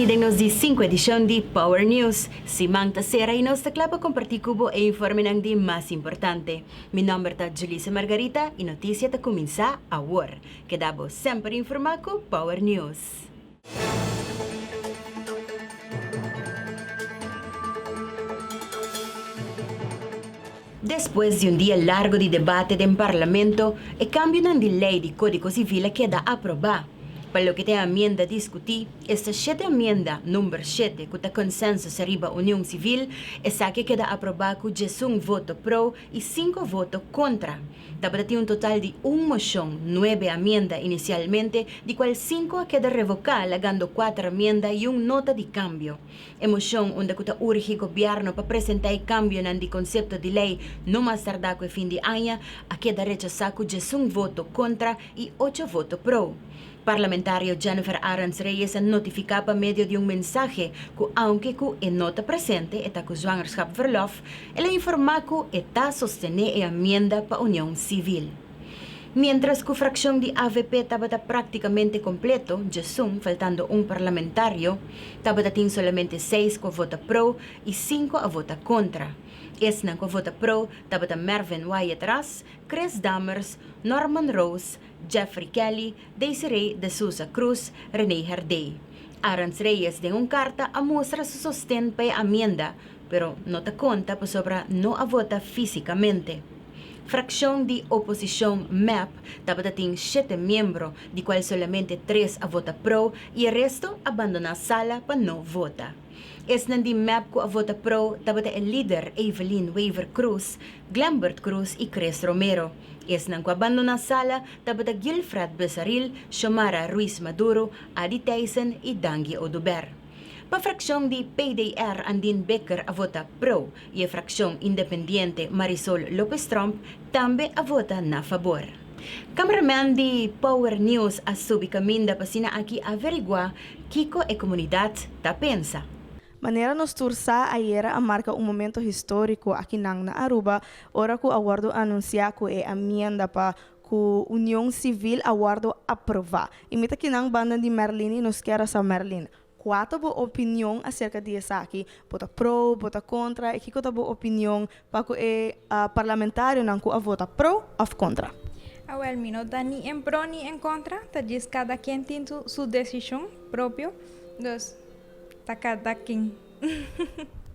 Bem-vindos de 5 edição de Power News. Si Mang Tasera e nós taclapa compartir cubo e informe ng di mais importante. Mi nome é Julissa Margarita e notícia ta começar agora. Quedamos sempre informado com Power News. Después de un día largo de debate en Parlamento, el cambio de ley de Código Civil queda aprobado. Para lo que te enmienda discutir, esta 7 enmienda, número 7, que está consenso arriba Unión Civil, esa que queda aprobada con 1 voto pro y 5 votos contra. Dapat un total de 1 moción, 9 enmiendas inicialmente, de cual 5 queda revocada, alegando 4 enmiendas y un nota de cambio. Emoción onde que urge el gobierno para presentar el cambio en el concepto de ley no más tardar que el fin de año, a queda rechazado con 1 voto contra y 8 votos pro. Parlamentario Jennifer Arans Reyes notificaba medio de un mensaje que aunque en nota presente está con zwangerschapsverlof, ella informa que está sostener la enmienda para Unión Civil. Mientras que la fracción de AVP estaba prácticamente completo, Jesús, faltando un parlamentario, estaba solamente 6 que vota pro y 5 a vota contra. Esnan que vota pro, estaba Mervyn Wyatt Ras, Chris Dammers, Norman Rose, Jeffrey Kelly, Desiree de Souza Cruz, René Herdey. Arans Reyes de una carta a mostrar su sostén para la enmienda, pero no te cuenta pues sobre no a vota físicamente. Fracción de oposición MEP estaba tiene 7 miembros, de cual solamente 3 a vota pro y el resto abandona la sala para no vota. Es nandi MEP que a vota pro estaba el líder Evelyn Weaver Cruz, Glambert Cruz y Chris Romero. Es nang que abandona la sala estaba Gilfred Besaril, Xiomara Ruiz Maduro, Adi Tyson y Dangi Oduber. Pa fraksyon di PDR Andin Becker a vota pro y a fraksyon independiente Marisol Lopez Trump tambe a vota na favor. Cameraman di Power News a Subicaminda pasina aquí averigua kiko e comunidad ta pensa. Maneira nos tursa ayer a marca um momento histórico aqui na Aruba, ora que o aguardo anunciar que a emenda para ku União Civil aguardo aprovar. Imita que nang banda de Merlin e nos quer essa Merlin. Quatro boa opinião acerca disso aqui, bota pro, bota contra, e que outra boa opinião para que o parlamentário não que vota pro ou contra. Well, no está ni en pro ni en contra, diz cada quien tiene su decisión propio, entonces está cada quien.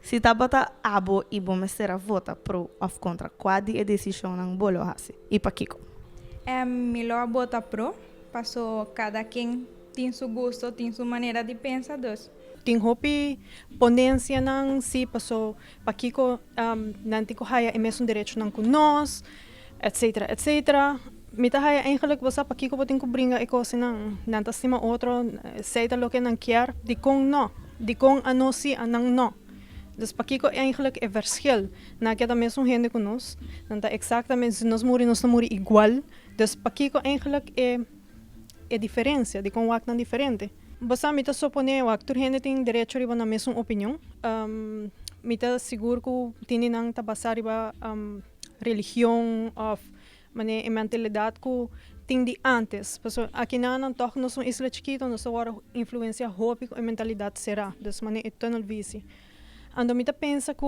Se tá bota abo e bom será vota pro ou contra, qual é a decisão não bolo assim? E para Kiko? Melhor vota pro, passou cada quien tem su gusto, tem su maneira de pensar dos. Ting hopi ponência nang si paso pakiko nanti ko haya imesong direito nang kunos, etc. etc. Mita haya eigenlijk basa pakiko boting ko bringa iko sinang nantasima otro seita lo que nang kier di kong no, di kong ano si anang no. Dus pakiko eigenlijk é verschil na que da mesmo gente conosco, nanta exatamente nos muri igual. Dus pakiko eigenlijk é diferença de como o acto é diferente. Basta mita supone o actor gente tem direito riba na mesma opinião. Mita seguro que tini nang tabasa riba religião of mane mentalidade que tem de antes. Porque aqui na não toca nós um isla chiquito, nós agora influência hopi a mentalidade será. Dus mane eternal vice. Ando mita pensa que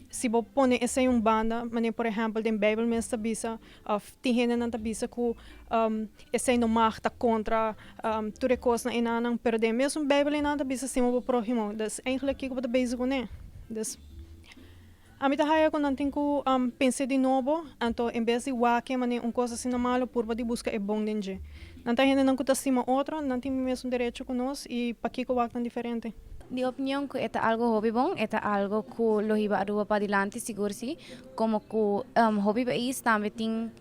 se você põe essa em banda, mané por exemplo, tem Bible mesmo tabisa, tem gente não tabisa que essa não marca contra tudo coisa na não perder mesmo Bible não tabisa se mo próximo, das eigenlijk que você basic né, das a mim tá aí quando tem que pensar de novo, então em vez de que mané coisa assim malo por você buscar é bom dentro, não tem gente não que tá cima outro, não tem mesmo direito conosco e para que o acto diferente. Mi opinión que es algo hobby bon, es algo que lo iba a dar para adelante, seguro sí, como que hobby país también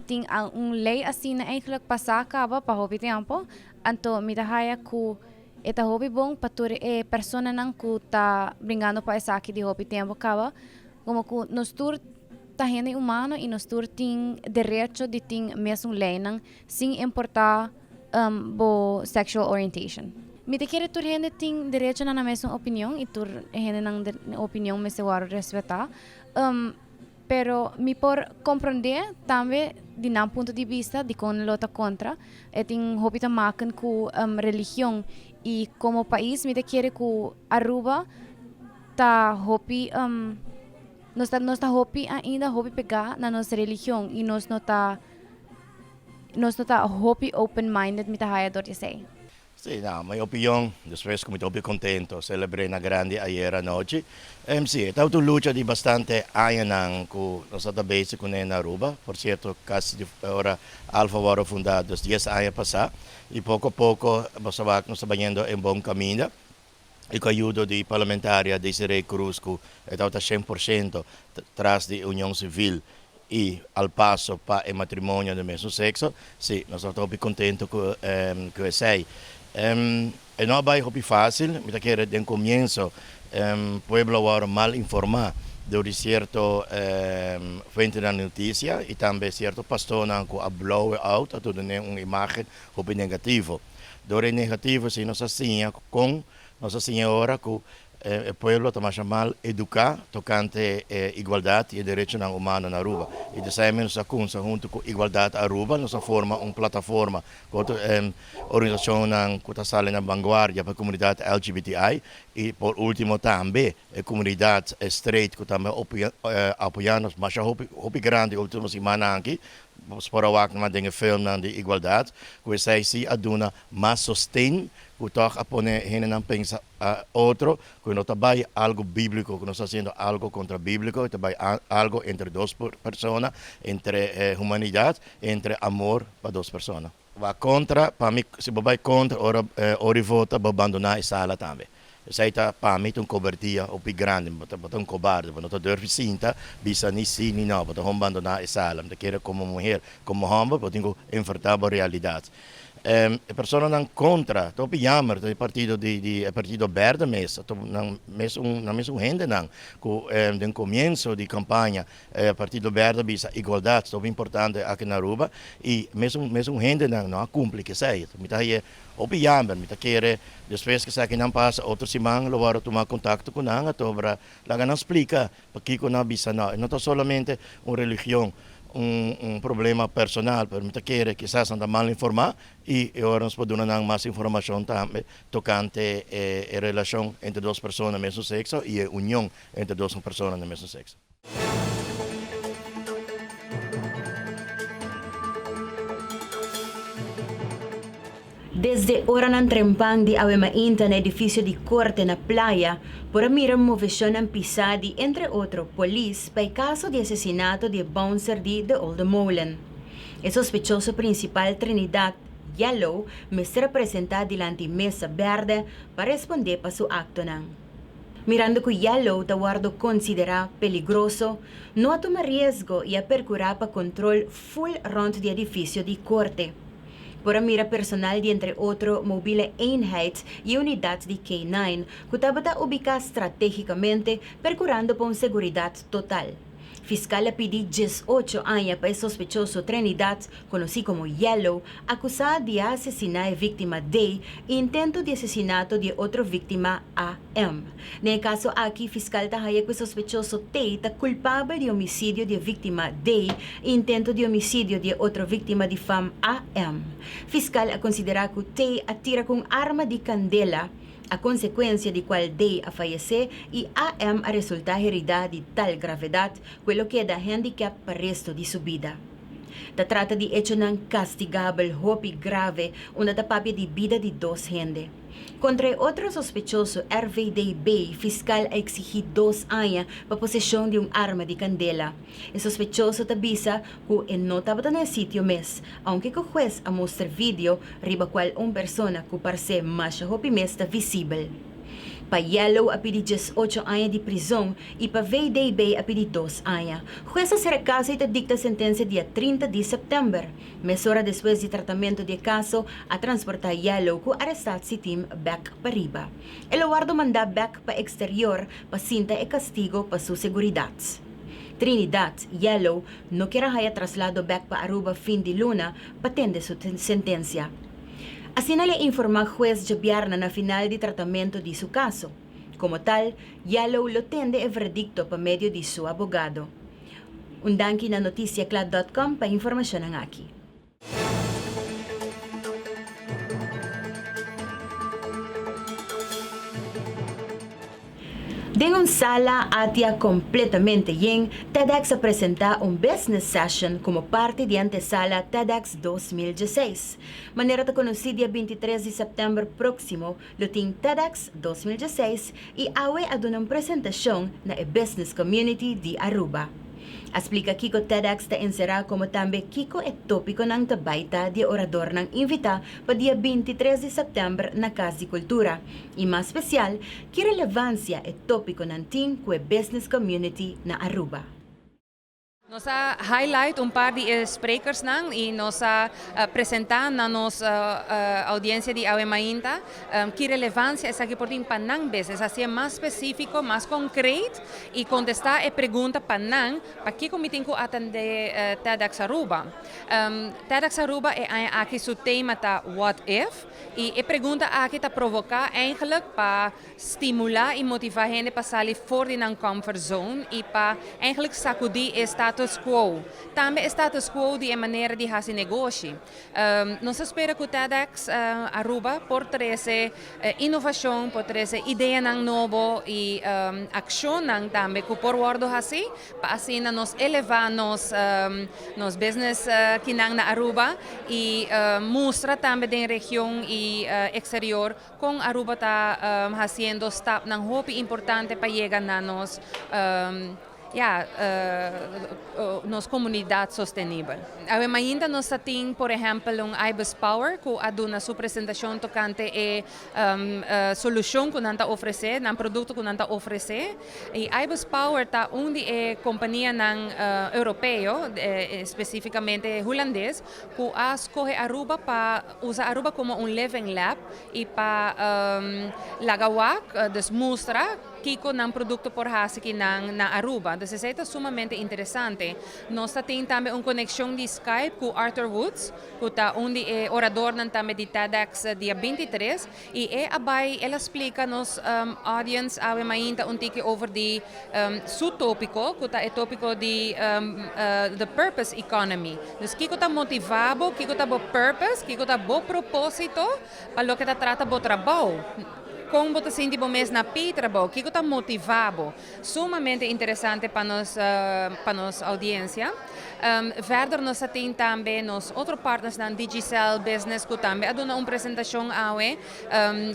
tiene una ley así na eigenlijk pasa acaba para hobby tiempo, anto mi dahaya que es hobby bon para toda persona nang que está bringando para esa aquí de hobby tiempo acaba, como que nos tur ta gente humano y nos tur tiene derecho de tener mesmo lei nang sin importar bo sexual orientation. Mi te quiere tu gente tem direito na mesma opinião e tu gente na opinião me se guarda respeitar. Pero mi por compreender também de um ponto de vista de com lota contra, é tem hobby ta maken com religião Y como país, mira quiere que Aruba ta hopi nos está hopi ainda hopi pegar na nossa religião e nós não tá hopi open-minded mita haya dort sei. Sì, no, minha opinião, después come estou bem contento, celebrei na grande ayer anoche. Sì, è stata una luce di bastante anni con la stata base con Aruba, por cierto, quasi ora Alfa Varo fundato 10 anni passati, e poco a poco stiamo andando in buon cammino. E con l'aiuto di parlamentari Desiree Cruz, che è stata 100% tras di unione civile e al passo per il matrimonio del mesmo sesso, sì, non sono troppo contento che sei. E non è più facile, mi sa del comienzo il pueblo era mal informato di certo fuente di notizia e anche certo pastore che ha blown out, ha dato un'immagine negativa. Dore negativo si non si segna con Nossa Senhora que o povo está mal educado tocante igualdade e direitos humanos na Aruba. E dessa maneira, junto com igualdade Aruba, nós forma uma plataforma com organização que está na vanguarda para a comunidade LGBTI e por último também a comunidade straight que também apoiamos, mas é grande a última semana aqui. Para o acto de filme de igualdade, que sei se aduna mais sustento, que toca a poner gente não pensa outro, que não trabalha algo bíblico, que não está fazendo algo contra bíblico, trabalha algo entre duas pessoas, entre humanidade, entre amor para duas pessoas. Vai contra, para mim, se vai contra, ora vota para abandonar a sala também. Sei que para mim cobertura o più grande, mas cobarde, não está dormindo cinta, bisa ni sim ni não, para abandonar a sala, porque quer como mulher, como homem, para tenho enfrentar a realidade. A pessoa não contra, estou jammer do partido partido verde mesmo, não mesmo gente não, que no começo de campanha partido verde bisa igualdade, estou importante aqui na Aruba e mesmo gente não cumpre que sei, me tá aí o jammer, me tá querer depois que sai que não passa outra semana, eu vou tomar contato com ela, para lá não explica porque que não bisa não é somente uma religião problema personal, per me chiede quizás anda mal informado e ora nos può dare mais informação também tocante a relação entre duas pessoas do mesmo sexo e a união entre duas pessoas do mesmo sexo. Desde ora ng trempang di awe mainta na edifisyo di korte na playa, por mirar movisyon ng pisadi, entre otro, polis, pa caso de asesinato de bouncer di The Old Molen. El sospechoso principal Trinidad Yellow me será presentada delante mesa verde para responder pa su acto nang. Mirando que Yellow tawardo considera peligroso, no a tomar riesgo y a percurar pa control full round de edificio di corte. Por mira personal de entre otro mobile eenheid y unidad de K9, que estaba ubicada estratégicamente, percurando por seguridad total. Fiscal pidi 18 años para el sospechoso Trinidad, conocido como Yellow, acusado de asesinar a víctima D e intento de asesinato de otra víctima AM. En el caso aquí, fiscal tahaya que el sospechoso T está culpable de homicidio de víctima D e intento de homicidio de otra víctima de fam AM. Fiscal ha considerado que T atira con arma de candela, a consequência de qual D a falecer e AM a resultar herida de tal gravidade, quello que dá handicap para o resto de sua vida. Da trata de hecho ng castigable hopi grave, una tapapia de vida de dos gente. Contra outro sospechoso, RVDB, fiscal a exigir 2 anos para possessão de arma de candela. O sospechoso tabisa que não estava no sítio mesmo, aunque o juez a mostrar vídeo riba qual persona que parece mais hopi mes está visível. Pa Yellow a pedir 18 anos de prisão e pa VDB a pedir 2 anos. Jueza será caso e dicta sentença dia 30 de setembro. Meia hora depois de tratamento de caso, a transportar Yellow com arrestado si team back para riba. El guardo manda back pa exterior pa cinta e castigo pa sua seguridade. Trinidad Yellow no quer haya traslado back pa Aruba fin de luna patende sua sentença. Assim le informa juez Javier na final de tratamento de seu caso. Como tal, Yellow lo tende el verdicto por medio de su abogado. Undanki na noticiaclad.com para informação ang aqui. De una sala atia completamente llena, TEDx presenta un business session como parte de antesala TEDx 2016. Manera de conocer día 23 de septiembre próximo, lo tiene TEDx 2016 y awe a una presentación na el business community de Aruba. Explica Kiko TEDx te encerra como también Kiko e tópico ng tabaita de orador ng invita pa dia 23 de septiembre na Casa de Cultura. Y más especial, que relevancia e tópico ng team kwe business community na Aruba. Nos highlight un par de sprekers nang y nos presentar na nos audiencia de Awe Mainta que relevancia es aquí por tin panang business así más específico, más concreto y contestar e pregunta panang pa que comitin ko atende TEDx Aruba. TEDx Aruba aqui su tema ta what if y pregunta aqui ta provocar eigenlijk pa stimular y motivar gente pa salir fora de ng comfort zone y pa eigenlijk sacudir status quo. Também status quo de maneira de fazer negócio. Nós espera que o TEDx Aruba por trazer inovação, por trazer ideia nang novo e ação nang também que por guardo assim, para assim nos elevar nos business que nang na Aruba e mostra também da região e exterior com Aruba está fazendo step nang hopi importante para chegar na nos nos comunidade sustentável. Ainda nós temos, por exemplo, IBIS Power, que aduna sua apresentação tocante solução que nanta oferecer, um produto que nanta oferecer. E IBIS Power está onde é companhia europeu, especificamente holandês, que escolhe Aruba para usar Aruba como living lab e para lagawak, mostrar kiko ng produto por hasi na Aruba. Então, isso é sumamente interessante. Nós temos também uma conexão de Skype com Arthur Woods, que está onde é orador também de TEDx dia 23, e ela explica nos audience ainda um tique over de su tópico, que é tópico de the purpose economy. Então, kiko está motivado, kiko está bo purpose, kiko está bo propósito, para o que está trata bo trabalho. Como você sente bom mês na Pietrabo, que está motivado, sumamente interessante para nossa audiência. Verder nós temos também nos outros partners na Digicel Business que também aduna uma apresentação awe,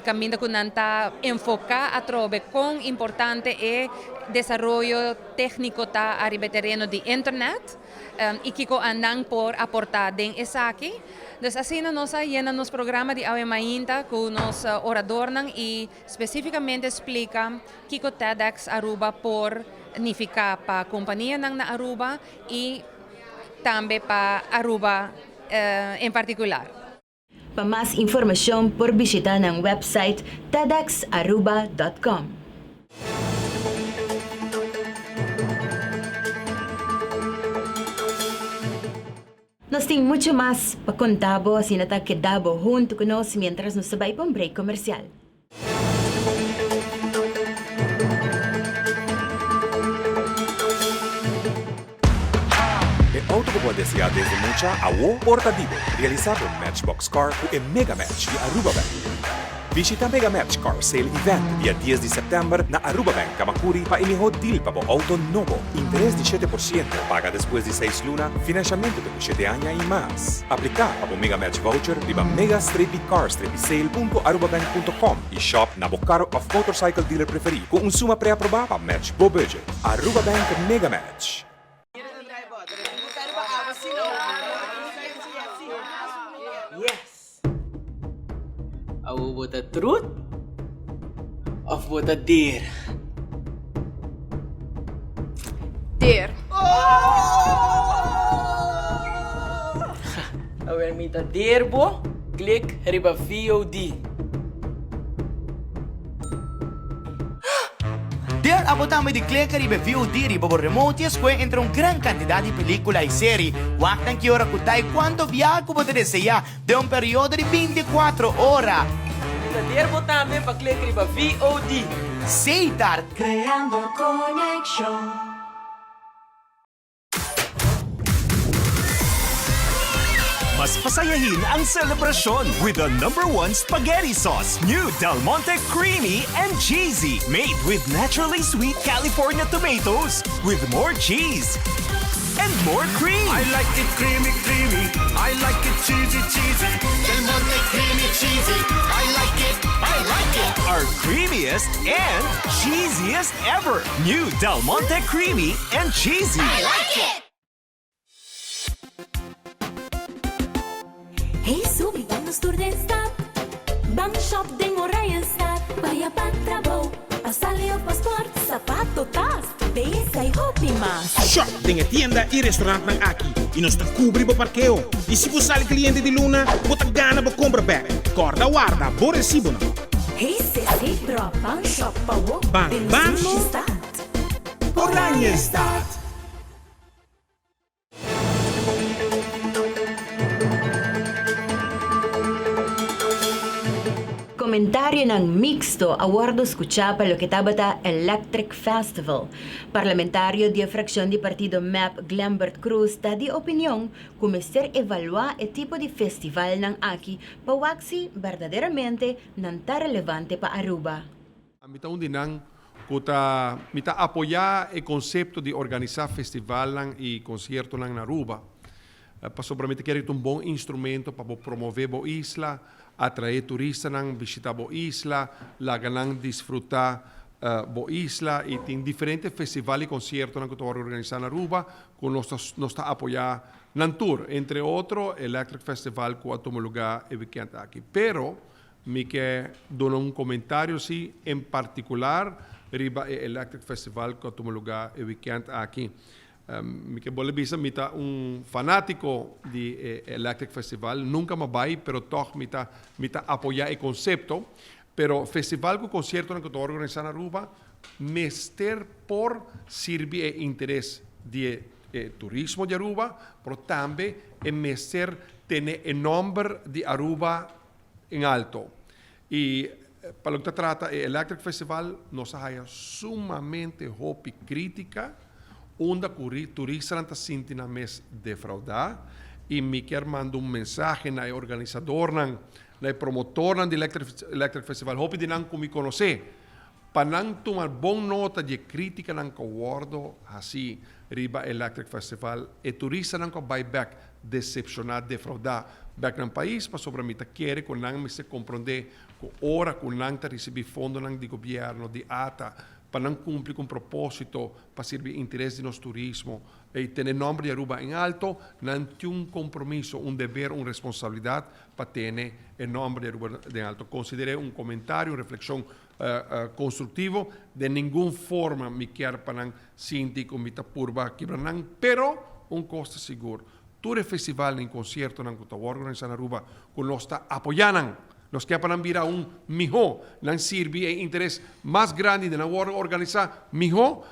caminho que nanta enfocar a trobe com importante é desenvolvimento técnico tá arriba terreno de internet e que andam por aportar den essa aqui. Dus assim nós llena nos programa de Awe Mainta com nos orador e especificamente explica que o TEDx Aruba por nificar para a companhia na Aruba e também para Aruba em particular. Para mais informação, por visitar ng website tedxaruba.com. Nós temos muito mais para contar, assim até quedamos junto conosco mientras nos vai para um break comercial. El auto que puede desear desde mucha a portativo, realizado en Matchbox Car o en Mega Match de Aruba Bank. Visita Mega Match Car Sale Event dia 10 de setembro na Aruba Bank, Kamakuri para o melhor deal para o auto novo. Interés de 7%, paga depois de 6 lunas, financiamento de 7 anos e mais. Aplicar para o Mega Match Voucher viva mega-car-sale.arubabank.com e shop na Bocaro of Motorcycle Dealer preferido com suma pré-aprovada para match bo budget. Aruba Bank Mega Match. Yes. Awo buat the truth? Of buat the dare? Dare. Awer mi ta dare bo? Klik riba VOD. Dare ako tama di click riba VOD riba bo remote esque entre un gran cantidad di película y serie. Wak tan kiora kutay quanto viago po te desea de un periodo di 24 ora. Dare bo también pa klik riba VOD. Say that. Creando conexión. Mas pasayahin ang selebrasyon with the #1 spaghetti sauce. New Del Monte Creamy and Cheesy. Made with naturally sweet California tomatoes. With more cheese and more cream. I like it creamy, creamy. I like it cheesy, cheesy. Del Monte Creamy, cheesy. I like it, I like it. Our creamiest and cheesiest ever. New Del Monte Creamy and Cheesy. I like it. Hey, subi, vamos tur den stad. Bang shop den orayan stad. Vaya pan trabaho. Pasalio pasport, sapato, tas. Besa y hopi mas. Shop din tienda y restaurant ng Aki. E nós te cubri bo parqueo. E se você é cliente de Luna, bota gana bo compra back. Corda guarda, bo recibo na. Hey, se drop, bang shop pa wo. Bang, bang, Sushi stad. Orayan stad. Comentario ng mixto aguardo escuchar lo que tabata Electric Festival. Parlamentario de fracción de partido MAP Glambert Cruz da di opinión como ser evaluar el tipo de festival ng Aki pawaksi verdaderamente nanta relevante pa Aruba. Mita undinang kuta mita apoyar el concepto de organizar festival y concierto ng Aruba. Para sobramente querer un bom instrumento para promover a isla, atrair turistas nang visitar a isla, la ganan disfrutar a isla y tem diferentes festivales y conciertos que estamos organizando en Aruba con nos apoyar en tour, entre otros Electric Festival que toma lugar ubicado aquí. Pero me que dono un comentario sí en particular riba Electric Festival que toma lugar ubicado aquí. Mi que vuole bisa mita fanático de Electric Festival, nunca me vai, pero toch mita apoyar el concepto. Pero festival con concierto que estou organizando en Aruba, mester por servir el interés de turismo de Aruba, pero también mester tener el nombre de Aruba en alto. Y para lo que trata el Electric Festival, nos haya sumamente hopi crítica, onde turistas não se sentem mais defraudados e me quer mandar mensaje na organizador, na promotor do Electric Festival, hope de não me conhecer, para não tomar boa nota de crítica não que guardo assim riba Electric Festival e turista não que vai back decepcionado, defraudado back no país, para sobre mim quer que não me se compreender que ora que não receber fundo do governo de ATA para não cumprir com propósito, para servir interesse de nosso turismo e ter nome de Aruba em alto, não tem compromisso, dever, responsabilidade para ter o nome de Aruba em alto. Considerei comentário, reflexão construtivo, de nenhuma forma me quer para não sentir como está purba aqui, pero costo seguro. Todo festival em concerto que está organizando Aruba, que nós está apoiando. Nos que para virar mijo, não sirve o interesse mais grande de não organizar mijo,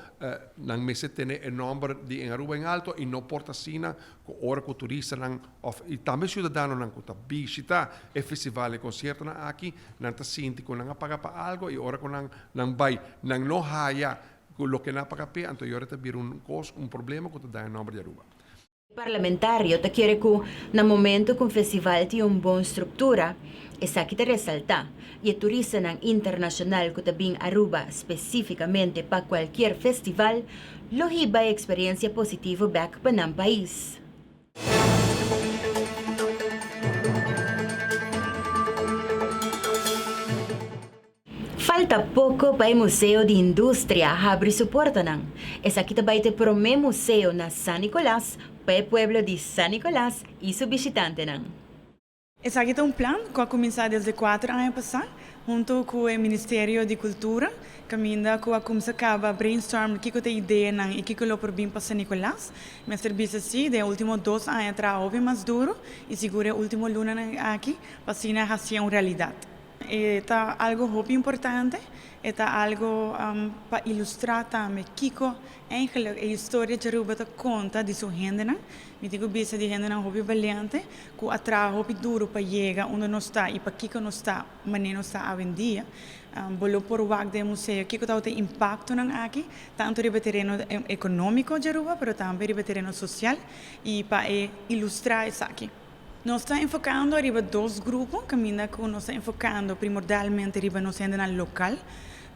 não me se tem o nome de em Aruba em alto e não porta sina com hora que o turista e também cidadano não que visita o festival e concerto aqui, não está sente que não paga para algo e hora que não vai, não haya o que não paga para, então eu também problema que dá em nome de Aruba. Parlamentario te quiere que na momento que un festival tiene una buena estructura, esa que te resalta, y el turista internacional que te viene a Aruba específicamente para cualquier festival, lo hiba experiencia positiva back para el país. Falta pouco para o Museu de Indústria abrir sua porta. Essa aqui vai ter o primeiro museu na San Nicolás para o pueblo de San Nicolás e seu visitante. Esse aqui é plano que começou desde 4 anos passados, junto com o Ministério de Cultura, caminha com a como se acaba brainstorm que tem ideia e que lo por bem para San Nicolás. Mas serviço assim, de último 2 anos trabalho mais duro e seguro o último luna aqui para se fazer uma realidade. Está algo muito importante, está algo para ilustrar também Kiko, eigenlijk a história de Aruba conta de sua gente, me digo bisa de gente muito valente, que atrás muito duro para chegar onde nós está e para Kiko nós está, mas não está hoje em dia. Bolo por o do museu, Kiko tem impacto aqui, tanto no terreno econômico de Aruba, mas também no terreno social e para ilustrar isso aqui. Nós estamos enfocando arriba dois grupos, caminha que nós estamos enfocando primordialmente arriba nós sendo no local.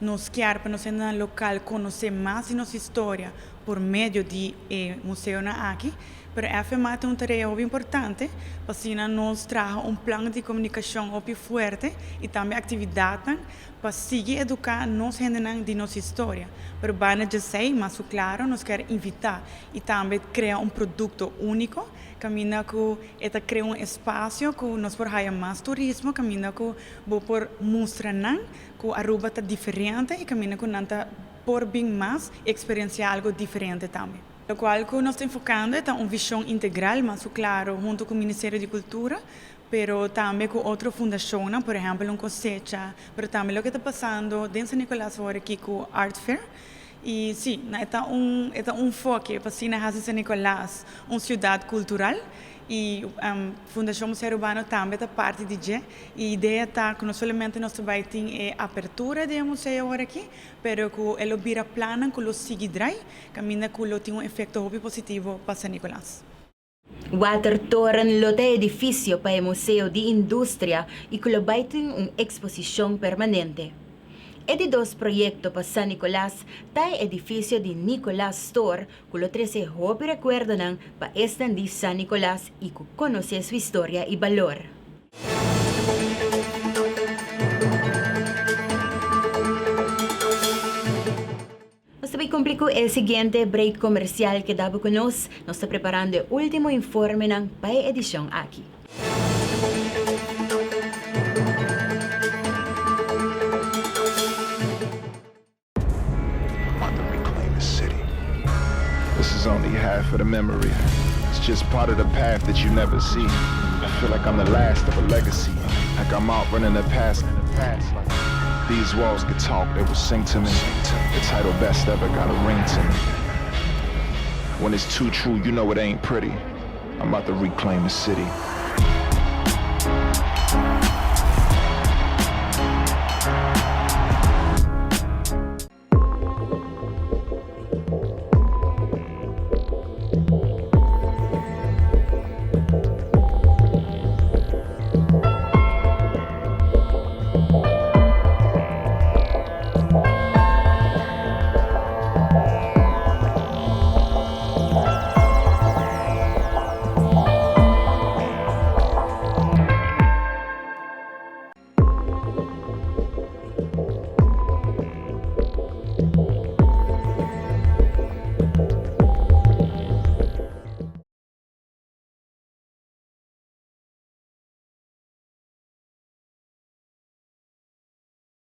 Nós queremos para nós sendo no local conhecer mais de nossa história por meio de museu na aqui. Pero é afirmado uma tarefa muito importante, para nós trazer plano de comunicação muito forte e também atividades para seguir educar nós gente de nossa história. Pero bana já sei, mas claro, nós queremos invitar e também criar produto único, caminha que cria espaço que nós por mais turismo, caminha que por mostrar que Aruba está diferente e caminha que nanta por bem mais experienciar algo diferente também. O qual que nós estamos enfocando é uma visão integral, mas claro, junto com o Ministério de Cultura, pero também com outra fundação, por exemplo, um cosecha, pero também o que está passando dentro de São Nicolás agora aqui com o Art Fair. E sim, é um foco para São Nicolás, uma cidade cultural. E a Fundação Museu Urbano também está parte de G. E a ideia está que não somente nós vai ter a abertura do museu agora aqui, mas que ele vira plano que os seguidores, caminha que ele tem efeito muito positivo para São Nicolás. Watertoren lote edifício para o Museu de Indústria e que vai ter uma exposição permanente. E de dois projetos para San Nicolás, tá edifício de Nicolás Store, que lo trece hopi recuerdo nang para expandir San Nicolás e conhecer sua história e valor. Nós também cumprimos o seguinte break comercial que dava com nós. Nós estamos preparando o último informe ng para edição aqui. This is only half of the memory. It's just part of the path that you never see. I feel like I'm the last of a legacy. Like I'm out running the past. These walls could talk, they will sing to me. The title best ever got a ring to me. When it's too true, you know it ain't pretty. I'm about to reclaim the city.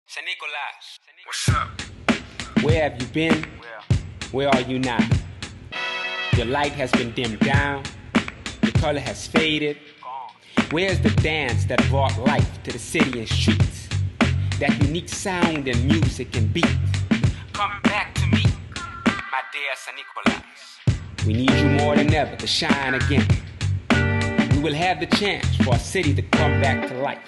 San Nicolás. What's up? Where have you been? Where are you now? Your light has been dimmed down. Your color has faded. Where's the dance that brought life to the city and streets? That unique sound and music and beat. Come back to me, my dear San Nicolás. We need you more than ever to shine again. We will have the chance for our city to come back to life.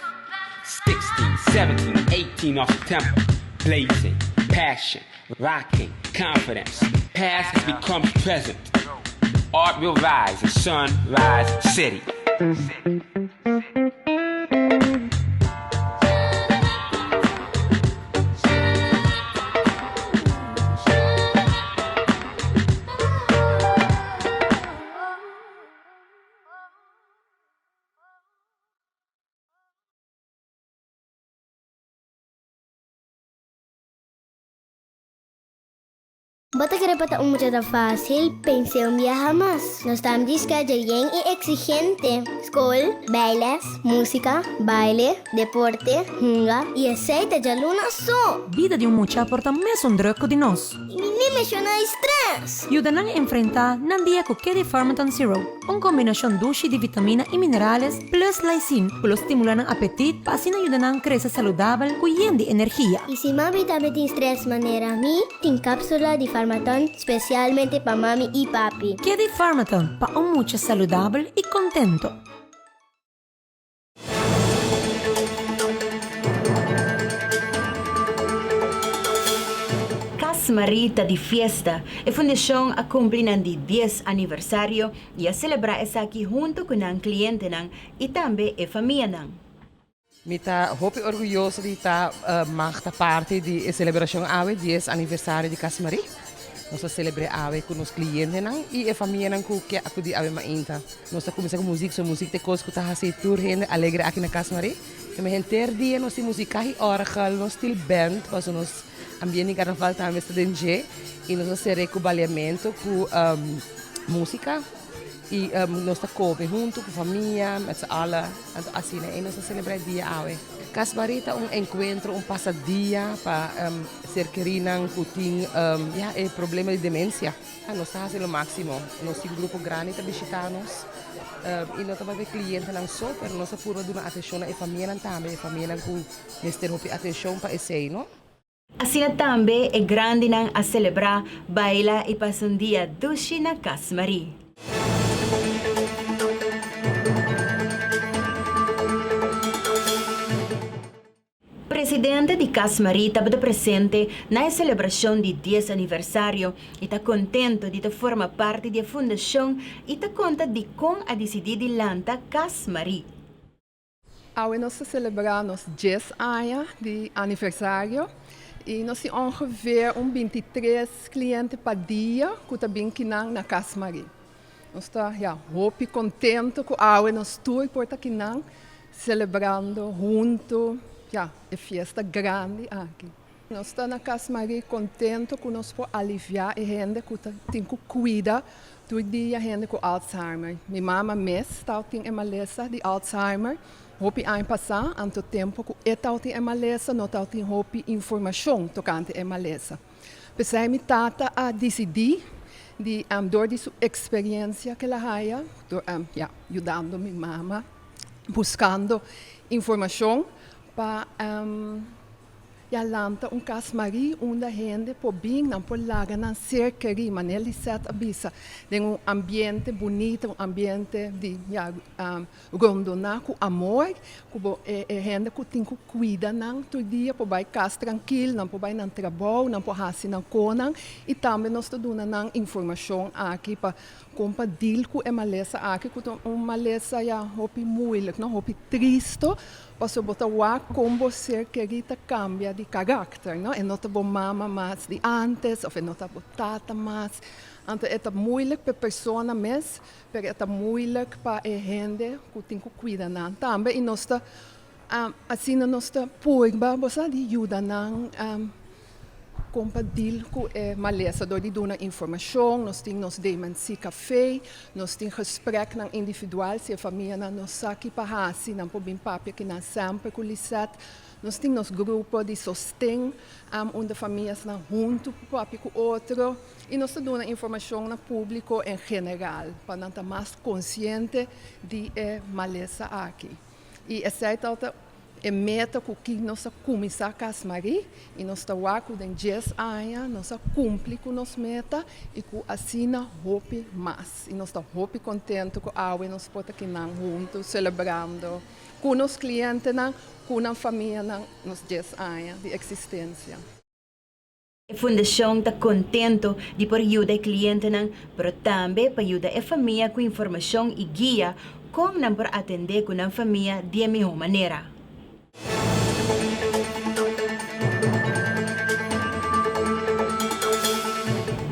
16, 17, 18 off September. Blazing, passion, rocking, confidence. Past has become present. Art will rise in Sunrise City. Bata que repata un muchacho fácil, pensé un viaje más. Nos estamos discando bien y exigente. Escuela, bailes, música, baile, deporte, hunga y aceite de luna só. Vida de muchacho porta mesmo druk de nós. E nem menciona estresse. Ajuda a enfrentar na dia com Kedi Farmaton Zero. Uma combinação doce de vitamina e minerais plus lysine, que estimulam o apetite, para assim ajudar a crescer saudável, com de energia. E se mami também tem estresse maneira mim, tem cápsula de Farmaton especialmente para mami e papi. Kedi Farmaton, para muchacho saudável e contento. Casmarita de Fiesta, a fundação a cumprir de 10 aniversário e a celebrar essa aqui junto com os clientes e também a família. Mi sta hopi orgulloso di ta magta parte di celebrazione ave 10 anniversario di Casmari. Nós celebramos ave com os clientes e a família que acudi ave mainta. Nós começamos com música de coisa que tá assim tour gente alegre aqui na Casmari. E me gente dia nós temos música e orgel, nós til band, parce nós ambiente carnaval também está dentro e nós fazemos recubalhamento com música e nós está comer junto com a família, met z'n allen, assim, e nós celebramos dia ave. Casmari é encontro, passadia para ser querinan que tem problema de demência. Nós fazemos o máximo. Nós temos um grupo grande para visitar-nos. E nós também clientes não só, mas nós puro dar atenção à família também, a família que necessita atenção para esse, não? Assim também é grande a celebrar, baila e passar um dia doce na Casmari. O presidente de Casmari estava presente na celebração de 10 aniversário e está contente de formar parte da fundação e está conta de como a decidir de lançar Casmari. Hoje nós celebramos 10 anos de aniversário e nós temos ongeveer 23 clientes por dia que também estão na Casmari. Nós estamos muito contentes com hoje nós estamos por aqui celebrando juntos. A festa grande aqui. Nós estamos na Casmari contentes que nós podemos aliviar a gente que tem que cuidar todo dia a gente com Alzheimer. Minha mãe tem uma maleza de Alzheimer. Hopi ano passado, anto tempo que ela tem uma maleza, não tem hopi informação tocante a maleza. Pensei que tata a decidir de door de sua experiência que ela tem, ajudando minha mãe, buscando informação para lanta Casmari onde a gente pode vir não pode largar não ser querido mas ele set avisa de ambiente bonito ambiente de rondonar com amor que a gente que tem que cuidar não todo dia pode vai casa tranquilo não pode vai não trabalho não pode fazer não conan e também nós estamos dando informação aqui para compartilhar com a maleza aqui que uma maleza hopi muito não hopi triste para botar como você querida cambia de caráter, não? E não tá bom mama mais de antes, ou não tá bom tata mais. Então é moeilijk para pessoa mesmo, mas é moeilijk para a gente que tem que cuidar não. Também e nós tá assim nós tá purba, você de ajuda não compartilhar com a maleza, door die doen informação, nós temos demência café, nós temos gesprek não individual, se a família não sabe para assim, não pode bem papel que não sempre culisat, nós temos grupo de sostém, onde famílias não junto papel com outro, e nós damos informação no público em geral, para não estar mais consciente de maleza aqui. E essa é a meta que nós começamos a Casmari e nós estamos aqui em 10 anos, nós cumprimos com nossa meta e que assim nós hopi mais. E nós estamos hopi contentes com a hoje nós podemos aqui juntos, celebrando com os clientes, com a família, nos 10 anos de existência. A fundação está contente de poder ajudar o cliente, mas também para ajudar a família com informação e guia como não para atender com a família de melhor maneira.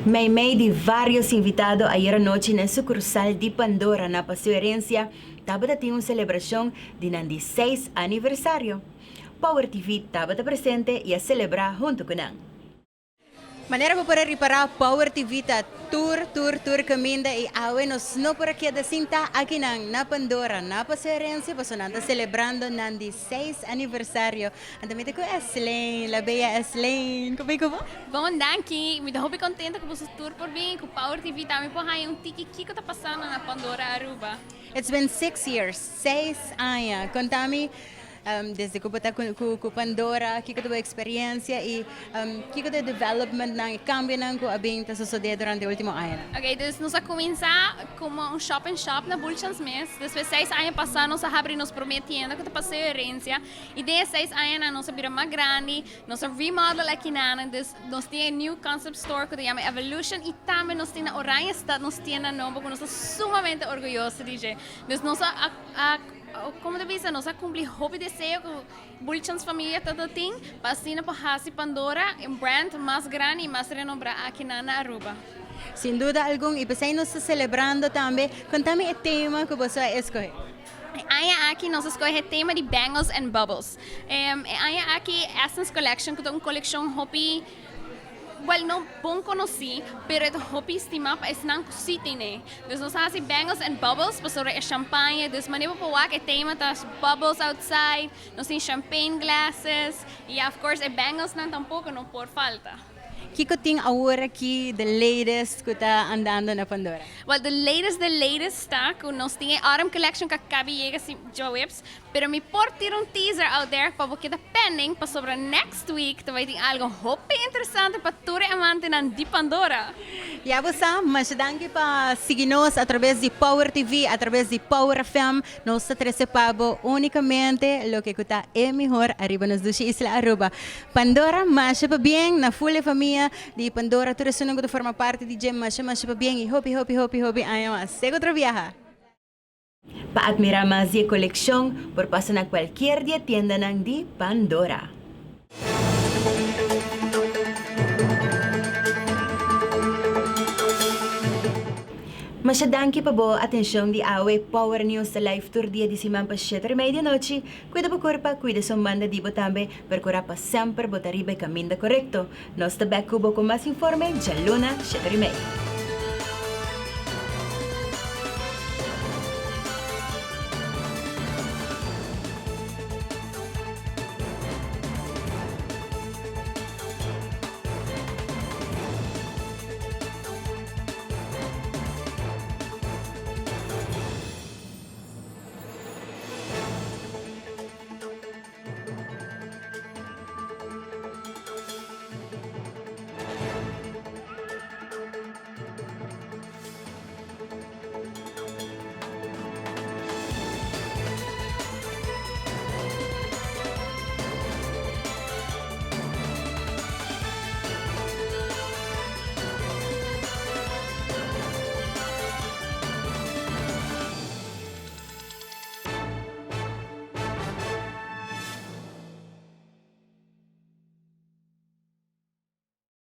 Meio de vários invitados ayer noite na sucursal de Pandora na Paseo Herencia, estava a ter uma celebração de 16 aniversário. Power TV estava presente e a celebrar junto com nós. Maneira para poder reparar Power TV ta tour caminda e awe nos no para que da cinta aqui na Pandora na Paseo Herencia pasonanta celebrando nan 16 aniversário. Andamite ko Eslane, la bella Eslane. Como ko? Bom, danke. Me dá contenta com você tour por mim, com Power TV também por aí tiki que tá passando na Pandora Aruba. It's been 6 years, 6 anos. Contami desde que bota ku Pandora, kiko to experiência e kiko to development ng cambio ng ku abing ta suceder durante o último ano. Ok, dus nós vamos começar como um shop and shop na Bulchans Mes. Depois 6 anos passados, nós abrimos prometiendo que te passei herência. E de 6 anos, nós abrimos mais grande, nós remodel aqui na nós temos um new concept store que se chama Evolution e também nós temos na Oranjestad, nós temos na Nombo, que nós estamos sumamente orgulhosos de dizer. Então, nós como te disse, nós cumprimos o hobby desejo que Bulchans família todo tem, passando por Hasi Pandora, um brand mais grande e mais renombrado aqui na Aruba. Sem dúvida alguma, e você nos celebrando também, contame o tema que você escolheu. Aqui nós escolhemos o tema de Bangles and Bubbles. Aqui Essence Collection, que é uma coleção hobby, não bom conheci, pero é hobby estimado para esse não cosita, né? Então nós fazemos Bangles and Bubbles, para sobre a champanhe, então maneira para o tema das bubbles outside, nós temos champagne glasses e of course a bangles não tampouco não por falta. Kiko ting agora aqui the latest que está andando na Pandora? Well, the latest está que nós temos Autumn Collection que acaba de chegar assim, Joeps, pero me por ter teaser out there para você que pending para sobre next week, tu vai ter algo hopper interessante para todos amantes de Pandora. E a você, mas danke para seguir-nos através de Power TV, através de Power FM, nós recebemos unicamente o que está melhor arriba nos duas Isla Aruba. Pandora, mas para bem na full família de Pandora, toda a que forma parte de Gem, mas para bem e hopi, ayaw, segue outra viaja. Para admirar más de colección, por pasan a cualquier tienda de Pandora. Masyadangki pa bo atensyong di awe Power News sa live tour dia di Siman pa 7 medianoche. Cuida po corpa, cuida sa banda di botambe, percura pa sempre botaribe caminda correcto. Nos tabak kubo con más informe, ya luna 7:30.